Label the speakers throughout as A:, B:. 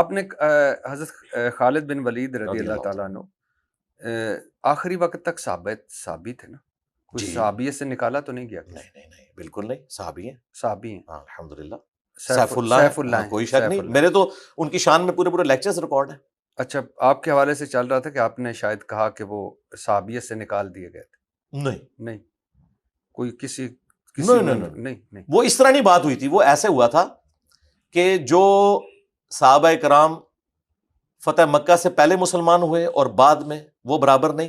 A: آپ نے حضرت خالد بن ولید رضی اللہ تعالیٰ عنہ آخری وقت تک صحابی تھے نا؟ کوئی صحابیت سے نکالا تو نہیں گیا؟
B: نہیں بالکل نہیں، صحابی ہیں،
A: صحابی ہیں،
B: الحمدللہ،
A: سیف اللہ
B: کوئی شک نہیں، میرے تو ان کی شان میں پورے لیکچرز ریکارڈ ہیں۔
A: اچھا، آپ کے حوالے سے چل رہا تھا کہ آپ نے شاید کہا کہ وہ صحابیت سے نکال دیے گئے تھے۔
B: نہیں
A: کوئی کسی
B: نہیں، وہ اس طرح نہیں بات ہوئی تھی، وہ ایسے ہوا تھا کہ جو صحابہ کرام فتح مکہ سے پہلے مسلمان ہوئے اور بعد میں، وہ برابر نہیں۔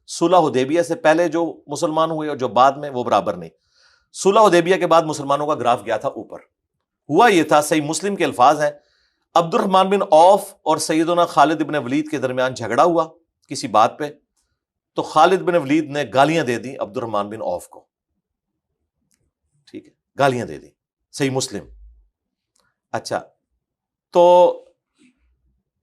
B: صلح حدیبیہ سے پہلے جو مسلمان ہوئے اور جو بعد میں، وہ برابر نہیں۔ صلح حدیبیہ کے بعد مسلمانوں کا گراف گیا تھا اوپر۔ ہوا یہ تھا، صحیح مسلم کے الفاظ ہیں، عبد الرحمن بن عوف اور سیدنا خالد بن ولید کے درمیان جھگڑا ہوا کسی بات پہ، تو خالد بن ولید نے گالیاں دے دی عبد الرحمن بن عوف کو، ٹھیک ہے، گالیاں دے دی، صحیح مسلم۔ اچھا، تو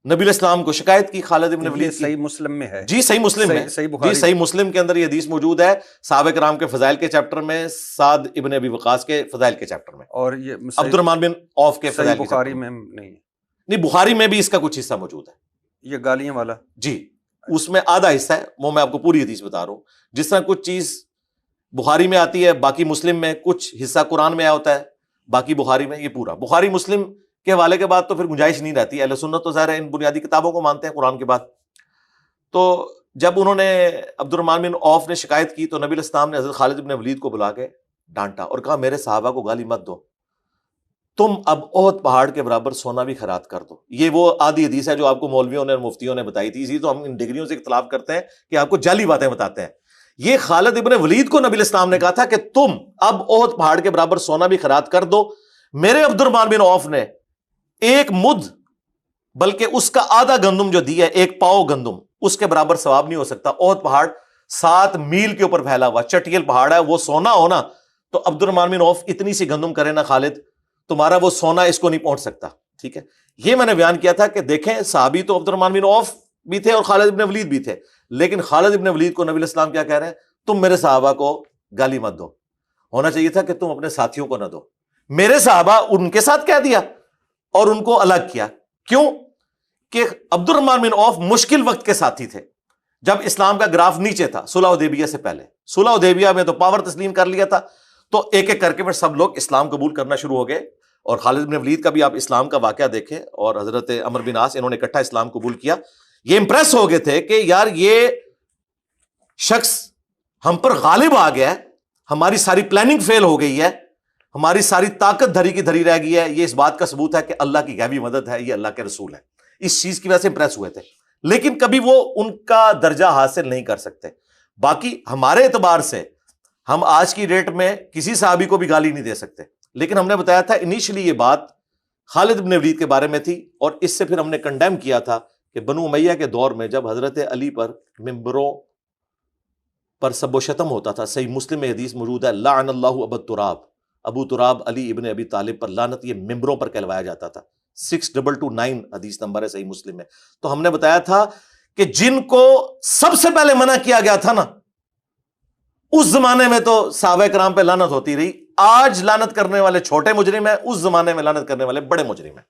B: نبی الاسلام کو شکایت کی خالد بن ولید کی،
A: صحیح مسلم میں ہے،
B: جی صحیح مسلم میں، جی صحیح مسلم کے اندر یہ حدیث موجود ہے، صحابہ کرام کے فضائل کے چیپٹر میں، سعد ابن ابی وقاص کے فضائل کے چیپٹر میں،
A: اور یہ
B: عبد الرحمن بن عوف کے فضائل کے
A: بخاری میں نہیں،
B: بخاری میں بھی اس کا کچھ حصہ موجود ہے،
A: یہ گالیاں والا،
B: جی اس میں آدھا حصہ ہے، وہ میں آپ کو پوری حدیث بتا رہا ہوں۔ جس طرح کچھ چیز بخاری میں آتی ہے، باقی مسلم میں، کچھ حصہ قرآن میں آیا ہوتا ہے، باقی بخاری میں، یہ پورا بخاری مسلم کے حوالے کے بعد تو پھر گنجائش نہیں رہتی، اہل سنت تو ظاہر ہے ان بنیادی کتابوں کو مانتے ہیں قرآن کے بعد۔ تو جب انہوں نے عبد الرحمن بن عوف نے شکایت کی تو نبی الاسلام نے حضرت خالد بن ولید کو بلا کے ڈانٹا اور کہا میرے صحابہ کو گالی مت دو، تم اب احد پہاڑ کے برابر سونا بھی خیرات کر دو۔ یہ وہ آدھی حدیث ہے جو آپ کو مولویوں نے اور مفتیوں نے بتائی تھی، اسی تو ہم ان ڈگریوں سے اختلاف کرتے ہیں کہ آپ کو جعلی باتیں بتاتے ہیں۔ یہ خالد ابن ولید کو نبی الاسلام نے کہا تھا کہ تم اب احد پہاڑ کے برابر سونا بھی خیرات کر دو۔ میرے عبد الرحمن بن عوف نے ایک مد، بلکہ اس کا آدھا گندم جو دیا ہے، ایک پاؤ گندم، اس کے برابر ثواب نہیں ہو سکتا۔ احد پہاڑ 7 میل کے اوپر پھیلا ہوا چٹیل پہاڑ ہے، وہ سونا ہونا تو عبد الرحمن بن عوف اتنی سی گندم کرے نا خالد، تمہارا وہ سونا اس کو نہیں پہنچ سکتا، ٹھیک ہے۔ یہ میں نے بیان کیا تھا کہ دیکھیں صحابی تو عبد الرحمن بن عوف بھی تھے اور خالد بن ولید بھی تھے، لیکن خالد بن ولید کو نبی الاسلام کیا کہہ رہے ہیں؟ تم میرے صحابہ کو گالی مت دو، ہونا چاہیے تھا کہ تم اپنے ساتھیوں کو نہ دو۔ میرے صحابہ ان کے ساتھ کہہ دیا اور ان کو الگ کیا، کیوں کہ عبد الرحمن بن عوف مشکل وقت کے ساتھی تھے، جب اسلام کا گراف نیچے تھا، صلح حدیبیہ سے پہلے۔ صلح حدیبیہ میں تو پاور تسلیم کر لیا تھا، تو ایک ایک کر کے پھر سب لوگ اسلام قبول کرنا شروع ہو گئے، اور خالد بن ولید کا بھی آپ اسلام کا واقعہ دیکھیں، اور حضرت عمر بن عاص، انہوں نے اکٹھا اسلام قبول کیا۔ یہ امپریس ہو گئے تھے کہ یار یہ شخص ہم پر غالب آ گیا ہے، ہماری ساری پلاننگ فیل ہو گئی ہے، ہماری ساری طاقت دھری کی دھری رہ گئی ہے، یہ اس بات کا ثبوت ہے کہ اللہ کی غیبی مدد ہے، یہ اللہ کے رسول ہے۔ اس چیز کی وجہ سے امپریس ہوئے تھے، لیکن کبھی وہ ان کا درجہ حاصل نہیں کر سکتے۔ باقی ہمارے اعتبار سے ہم آج کی ڈیٹ میں کسی صحابی کو بھی گالی نہیں دے سکتے، لیکن ہم نے بتایا تھا انیشلی یہ بات خالد بن ولید کے بارے میں تھی، اور اس سے پھر ہم نے کنڈیم کیا تھا کہ بنو امیہ کے دور میں جب حضرت علی پر ممبروں پر سب و شتم ہوتا تھا، صحیح مسلم میں حدیث موجود ہے، لعن اللہ ابا تراب، ابو تراب علی ابن ابی طالب پر لعنت، یہ ممبروں پر کہلوایا جاتا تھا۔ 6229 حدیث نمبر ہے صحیح مسلم میں۔ تو ہم نے بتایا تھا کہ جن کو سب سے پہلے منع کیا گیا تھا نا، اس زمانے میں تو صحابہ کرام پہ لعنت ہوتی رہی، آج لعنت کرنے والے چھوٹے مجرم ہیں، اس زمانے میں لعنت کرنے والے بڑے مجرم ہیں۔